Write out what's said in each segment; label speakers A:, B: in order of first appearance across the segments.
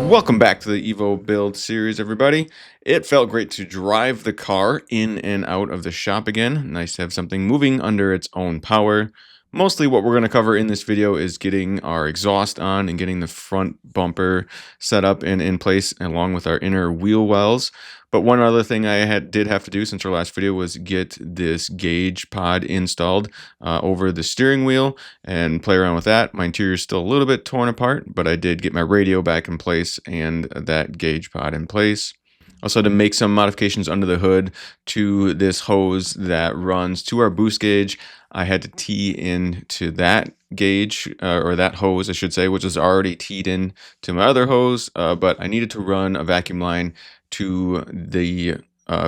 A: Welcome back to the EVO build series, everybody. It felt great to drive the car in and out of the shop again. Nice to have something moving under its own power. Mostly what we're going to cover in this video is getting our exhaust on and getting the front bumper set up and in place along with our inner wheel wells. But one other thing I did have to do since our last video was get this gauge pod installed over the steering wheel and play around with that. My interior is still a little bit torn apart, but I did get my radio back in place and that gauge pod in place. Also to make some modifications under the hood to this hose that runs to our boost gauge. I had to tee into that gauge, or that hose I should say, which was already teed in to my other hose, but I needed to run a vacuum line to the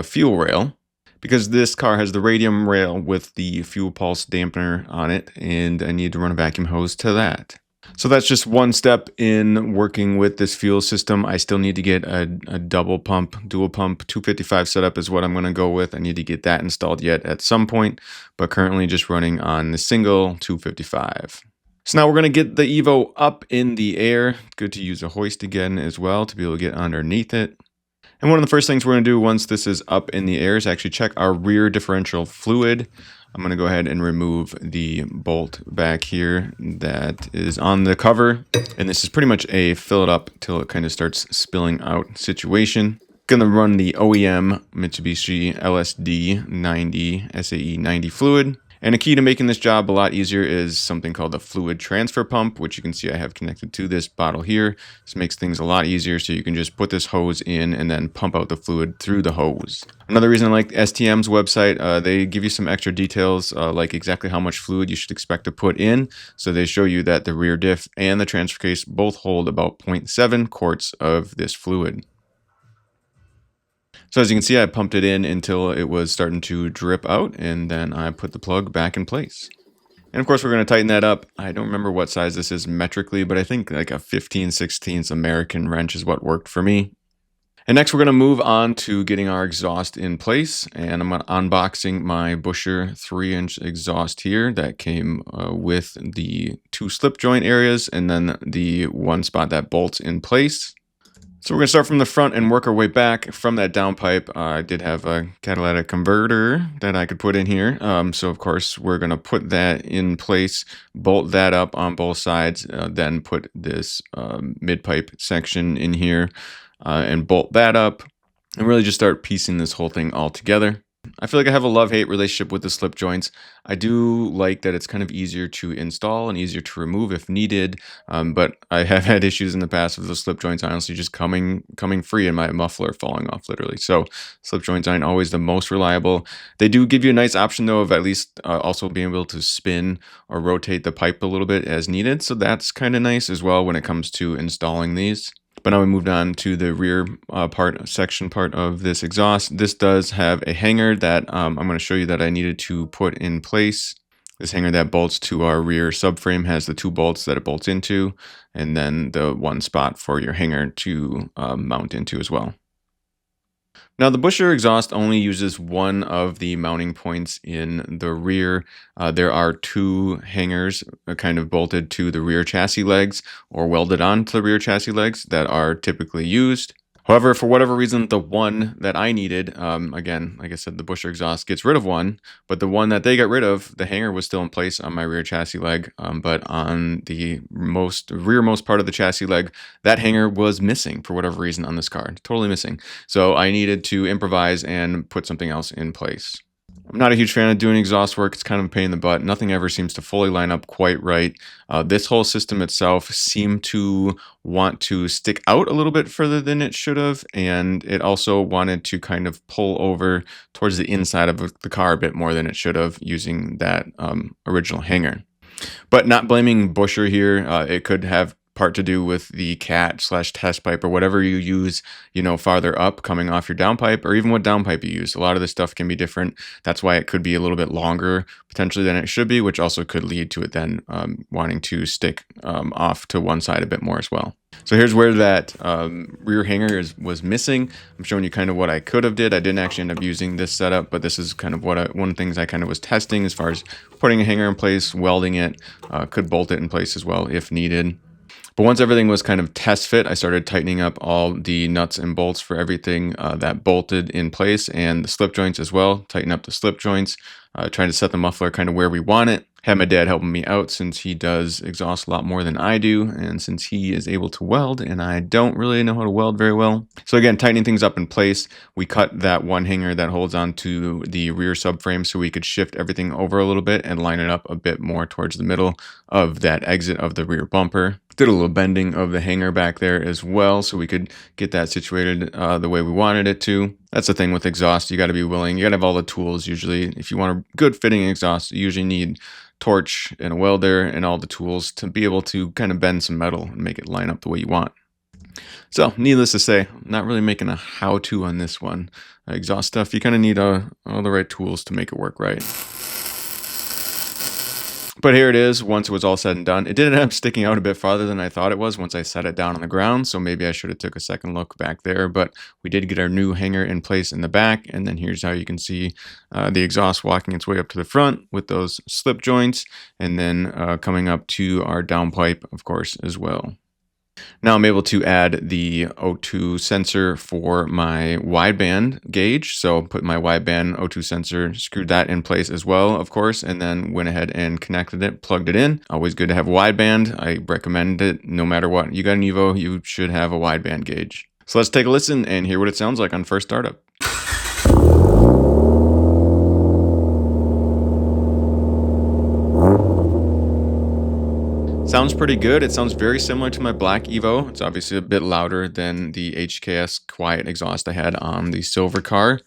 A: fuel rail, because this car has the radium rail with the fuel pulse dampener on it, and I need to run a vacuum hose to that. So that's just one step in working with this fuel system. I still need to get a dual pump 255 setup is what I'm going to go with. I need to get that installed yet at some point, but currently just running on the single 255. So now we're going to get the Evo up in the air. Good to use a hoist again as well to be able to get underneath it. And one of the first things we're going to do once this is up in the air is actually check our rear differential fluid. I'm going to go ahead and remove the bolt back here that is on the cover. And this is pretty much a fill it up till it kind of starts spilling out situation. Going to run the OEM Mitsubishi LSD 90 SAE 90 fluid. And a key to making this job a lot easier is something called the fluid transfer pump, which you can see I have connected to this bottle here. This makes things a lot easier, so you can just put this hose in and then pump out the fluid through the hose. Another reason I like STM's website, they give you some extra details, like exactly how much fluid you should expect to put in. So they show you that the rear diff and the transfer case both hold about 0.7 quarts of this fluid. So as you can see, I pumped it in until it was starting to drip out, and then I put the plug back in place. And of course, we're going to tighten that up. I don't remember what size this is metrically, but I think like a 15/16 American wrench is what worked for me. And next, we're going to move on to getting our exhaust in place. And I'm unboxing my Busher 3-inch exhaust here that came with the 2 slip joint areas and then the one spot that bolts in place. So we're going to start from the front and work our way back from that downpipe. I did have a catalytic converter that I could put in here. So of course we're going to put that in place, bolt that up on both sides, then put this mid-pipe section in here and bolt that up and really just start piecing this whole thing all together. I feel like I have a love-hate relationship with the slip joints. I do like that it's kind of easier to install and easier to remove if needed, but I have had issues in the past with the slip joints honestly just coming free and my muffler falling off literally. So slip joints aren't always the most reliable. They do give you a nice option though of at least also being able to spin or rotate the pipe a little bit as needed. So that's kind of nice as well when it comes to installing these. But now we moved on to the rear section part of this exhaust. This does have a hanger that I'm going to show you that I needed to put in place. This hanger that bolts to our rear subframe has the 2 bolts that it bolts into, and then the one spot for your hanger to mount into as well. Now the Busher exhaust only uses one of the mounting points in the rear. There are 2 hangers kind of bolted to the rear chassis legs or welded onto the rear chassis legs that are typically used. However, for whatever reason, the one that I needed, again, like I said, the Busher exhaust gets rid of one, but the one that they got rid of, the hanger was still in place on my rear chassis leg, but on the rearmost part of the chassis leg, that hanger was missing for whatever reason on this car, totally missing. So I needed to improvise and put something else in place. I'm not a huge fan of doing exhaust work. It's kind of a pain in the butt. Nothing ever seems to fully line up quite right. This whole system itself seemed to want to stick out a little bit further than it should have, and it also wanted to kind of pull over towards the inside of the car a bit more than it should have using that original hanger. But not blaming Busher here. It could have part to do with the cat/test pipe or whatever you use, farther up coming off your downpipe, or even what downpipe you use. A lot of this stuff can be different. That's why it could be a little bit longer potentially than it should be, which also could lead to it then wanting to stick off to one side a bit more as well. So here's where that rear hanger was missing. I'm showing you kind of what I could have did. I didn't actually end up using this setup, but this is kind of one of the things I kind of was testing as far as putting a hanger in place, welding it, could bolt it in place as well if needed. But once everything was kind of test fit, I started tightening up all the nuts and bolts for everything that bolted in place, and the slip joints as well. Tighten up the slip joints, trying to set the muffler kind of where we want it. Had my dad helping me out since he does exhaust a lot more than I do, and since he is able to weld and I don't really know how to weld very well. So again, tightening things up in place, we cut that one hanger that holds onto the rear subframe so we could shift everything over a little bit and line it up a bit more towards the middle of that exit of the rear bumper. Did a little bending of the hanger back there as well so we could get that situated the way we wanted it to. That's the thing with exhaust. You got to be willing. You got to have all the tools usually. If you want a good fitting exhaust, you usually need torch and a welder and all the tools to be able to kind of bend some metal and make it line up the way you want. So needless to say, I'm not really making a how-to on this one. Exhaust stuff, you kind of need all the right tools to make it work right. But here it is, once it was all said and done. It did end up sticking out a bit farther than I thought it was once I set it down on the ground, so maybe I should have took a second look back there, but we did get our new hanger in place in the back, and then here's how you can see the exhaust walking its way up to the front with those slip joints, and then coming up to our downpipe, of course, as well. Now I'm able to add the O2 sensor for my wideband gauge. So put my wideband O2 sensor, screwed that in place as well, of course, and then went ahead and connected it, plugged it in. Always good to have wideband. I recommend it no matter what. You got an EVO, you should have a wideband gauge. So let's take a listen and hear what it sounds like on first startup. Sounds pretty good. It sounds very similar to my black Evo. It's obviously a bit louder than the HKS quiet exhaust I had on the silver car.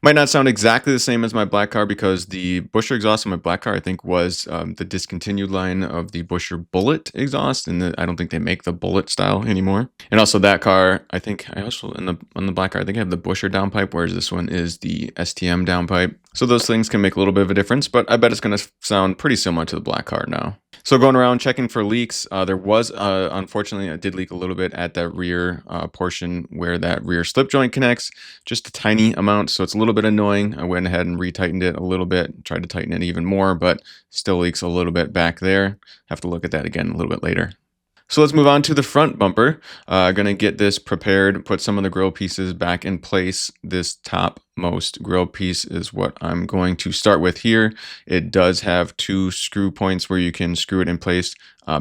A: Might not sound exactly the same as my black car because the Busher exhaust on my black car, I think, was the discontinued line of the Busher Bullet exhaust, and I don't think they make the Bullet style anymore. And also that car, I think I also on the black car, I think I have the Busher downpipe, whereas this one is the STM downpipe. So those things can make a little bit of a difference, but I bet it's going to sound pretty similar to the black car now. So going around checking for leaks, there was, unfortunately, it did leak a little bit at that rear portion where that rear slip joint connects, just a tiny amount, so it's a little bit annoying. I went ahead and retightened it a little bit, tried to tighten it even more, but still leaks a little bit back there. Have to look at that again a little bit later. So let's move on to the front bumper. Gonna get this prepared, put some of the grill pieces back in place. This topmost grill piece is what I'm going to start with here. It does have 2 screw points where you can screw it in place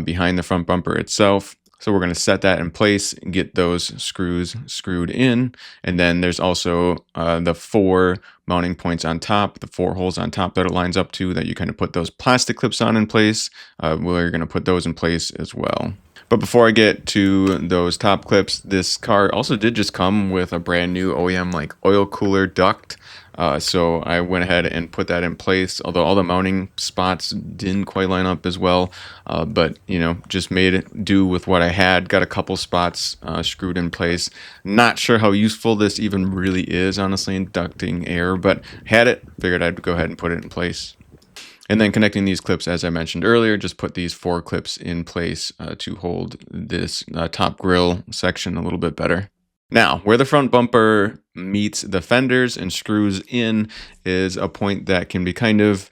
A: behind the front bumper itself. So we're going to set that in place and get those screws screwed in. And then there's also the 4 mounting points on top, the 4 holes on top that it lines up to that you kind of put those plastic clips on in place. We're going to put those in place as well. But before I get to those top clips, this car also did just come with a brand new OEM like oil cooler duct. So I went ahead and put that in place, although all the mounting spots didn't quite line up as well. But, you know, just made it do with what I had. Got a couple spots screwed in place. Not sure how useful this even really is, honestly, in ducting air, but had it, figured I'd go ahead and put it in place. And then connecting these clips, as I mentioned earlier, just put these 4 clips in place to hold this top grill section a little bit better. Now, where the front bumper meets the fenders and screws in is a point that can be kind of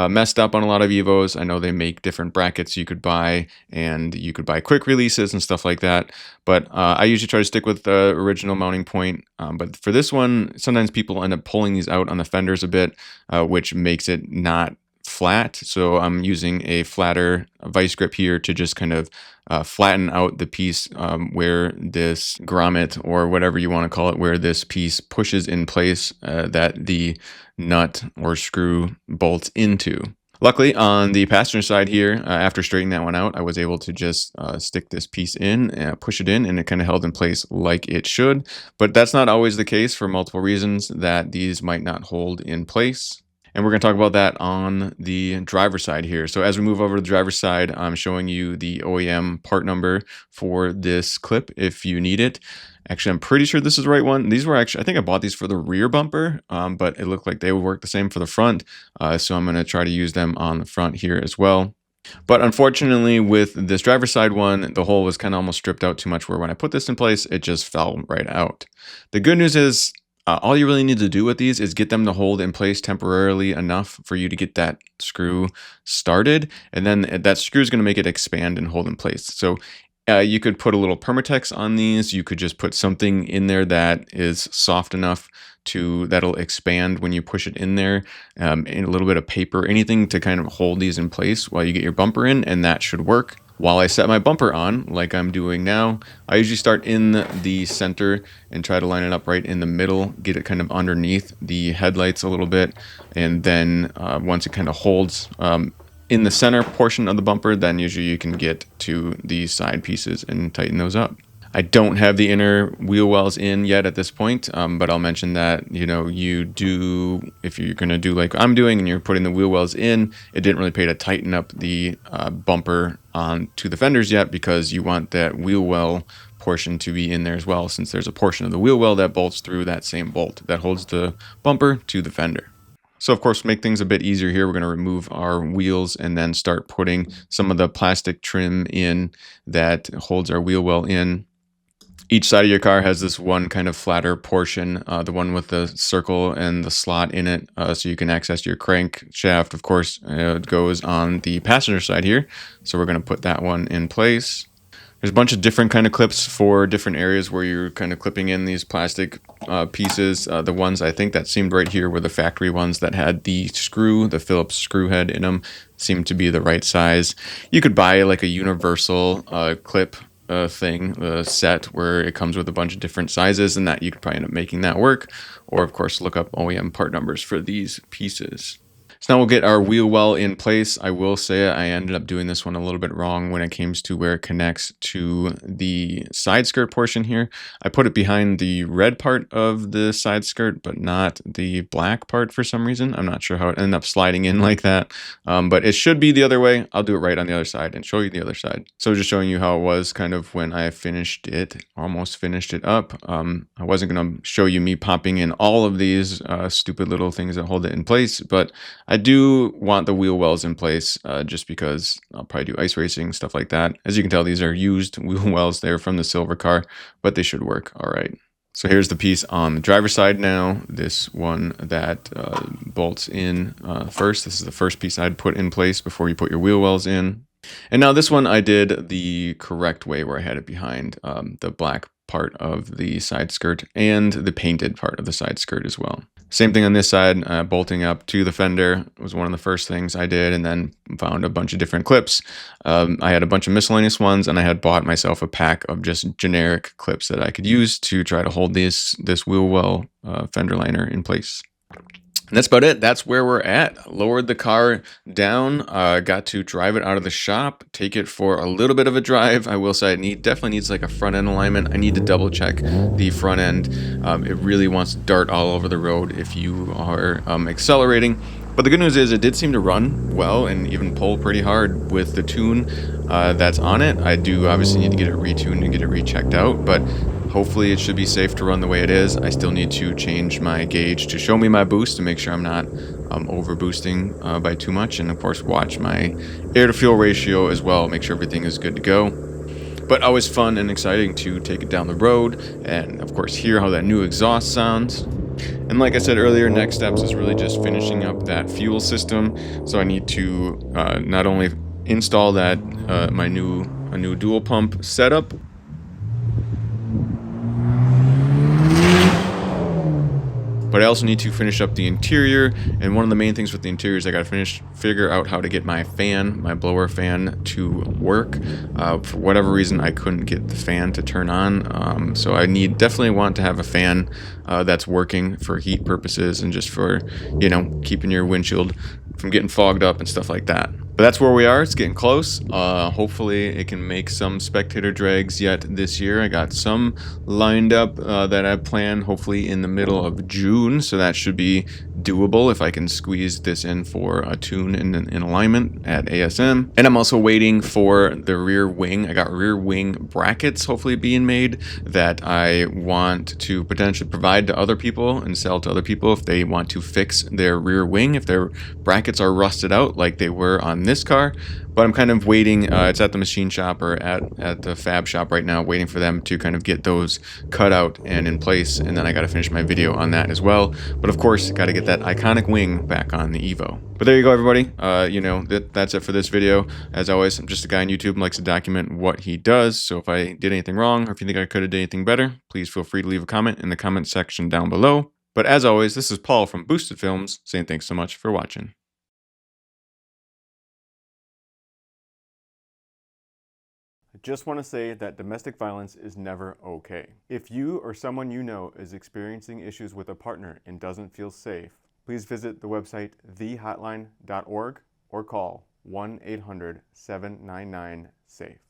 A: messed up on a lot of Evos. I know they make different brackets you could buy, and you could buy quick releases and stuff like that. But I usually try to stick with the original mounting point. But for this one, sometimes people end up pulling these out on the fenders a bit, which makes it not flat. So I'm using a flatter vice grip here to just kind of flatten out the piece where this grommet, or whatever you want to call it, where this piece pushes in place that the nut or screw bolts into. Luckily, on the passenger side here, after straightening that one out, I was able to just stick this piece in, push it in, and it kind of held in place like it should. But that's not always the case for multiple reasons that these might not hold in place. And we're going to talk about that on the driver's side here. So as we move over to the driver's side, I'm showing you the OEM part number for this clip if you need it. Actually, I'm pretty sure this is the right one. These were actually, I think I bought these for the rear bumper, but it looked like they would work the same for the front. So I'm going to try to use them on the front here as well. But unfortunately, with this driver's side one, the hole was kind of almost stripped out too much, where when I put this in place, it just fell right out. The good news is, all you really need to do with these is get them to hold in place temporarily enough for you to get that screw started. And then that screw is going to make it expand and hold in place. So You could put a little Permatex on these. You could just put something in there that is soft enough that'll expand when you push it in there, and a little bit of paper, anything to kind of hold these in place while you get your bumper in, and that should work. While I set my bumper on, like I'm doing now, I usually start in the center and try to line it up right in the middle, get it kind of underneath the headlights a little bit, and then once it kind of holds in the center portion of the bumper, then usually you can get to the side pieces and tighten those up. I don't have the inner wheel wells in yet at this point, but I'll mention that, you do, if you're going to do like I'm doing and you're putting the wheel wells in, it didn't really pay to tighten up the bumper onto the fenders yet, because you want that wheel well portion to be in there as well, since there's a portion of the wheel well that bolts through that same bolt that holds the bumper to the fender. So of course, to make things a bit easier here, we're going to remove our wheels and then start putting some of the plastic trim in that holds our wheel well in. Each side of your car has this one kind of flatter portion, the one with the circle and the slot in it, so you can access your crankshaft. Of course, it goes on the passenger side here, so we're going to put that one in place. There's a bunch of different kind of clips for different areas where you're kind of clipping in these plastic pieces. The ones I think that seemed right here were the factory ones that had the Phillips screw head in them, seemed to be the right size. You could buy like a universal clip set where it comes with a bunch of different sizes, and that you could probably end up making that work, or of course look up OEM part numbers for these pieces. So now we'll get our wheel well in place. I will say I ended up doing this one a little bit wrong when it came to where it connects to the side skirt portion here. I put it behind the red part of the side skirt, but not the black part for some reason. I'm not sure how it ended up sliding in like that, but it should be the other way. I'll do it right on the other side and show you the other side. So just showing you how it was kind of when I finished it, almost finished it up. I wasn't going to show you me popping in all of these stupid little things that hold it in place, but I do want the wheel wells in place just because I'll probably do ice racing, stuff like that. As you can tell, these are used wheel wells. They're from the silver car, but they should work all right. So here's the piece on the driver's side now. This one that bolts in first. This is the first piece I'd put in place before you put your wheel wells in. And now this one I did the correct way, where I had it behind the black part of the side skirt and the painted part of the side skirt as well. Same thing on this side, bolting up to the fender was one of the first things I did, and then found a bunch of different clips. I had a bunch of miscellaneous ones, and I had bought myself a pack of just generic clips that I could use to try to hold this wheel well fender liner in place. And that's about it. That's where we're at. Lowered the car down, got to drive it out of the shop, take it for a little bit of a drive. I will say it definitely needs like a front end alignment. I need to double check the front end. It really wants to dart all over the road if you are accelerating. But the good news is it did seem to run well and even pull pretty hard with the tune that's on it. I do obviously need to get it retuned and get it rechecked out, but hopefully it should be safe to run the way it is. I still need to change my gauge to show me my boost to make sure I'm not over boosting by too much, and of course watch my air to fuel ratio as well, make sure everything is good to go. But always fun and exciting to take it down the road and of course hear how that new exhaust sounds. And like I said earlier, next steps is really just finishing up that fuel system. So I need to not only install that a new dual pump setup, but I also need to finish up the interior. And one of the main things with the interior is I got to figure out how to get my blower fan to work. For whatever reason, I couldn't get the fan to turn on. So I definitely want to have a fan that's working for heat purposes and just for, keeping your windshield from getting fogged up and stuff like that. But that's where we are. It's getting close. Hopefully it can make some spectator drags yet this year. I got some lined up that I planned hopefully in the middle of June. So that should be doable if I can squeeze this in for a tune in alignment at ASM. And I'm also waiting for the rear wing. I got rear wing brackets hopefully being made that I want to potentially provide to other people and sell to other people if they want to fix their rear wing. If their brackets are rusted out like they were on this car, But I'm kind of waiting. It's at the machine shop or at the fab shop right now, waiting for them to kind of get those cut out and in place. And then I got to finish my video on that as well. But of course, got to get that iconic wing back on the Evo. But there you go, everybody. You know, that's it for this video. As always, I'm just a guy on YouTube who likes to document what he does. So if I did anything wrong, or if you think I could have did anything better, please feel free to leave a comment in the comment section down below. But as always, this is Paul from Boosted Films saying thanks so much for watching. I just want to say that domestic violence is never okay. If you or someone you know is experiencing issues with a partner and doesn't feel safe, please visit the website thehotline.org or call 1-800-799-SAFE.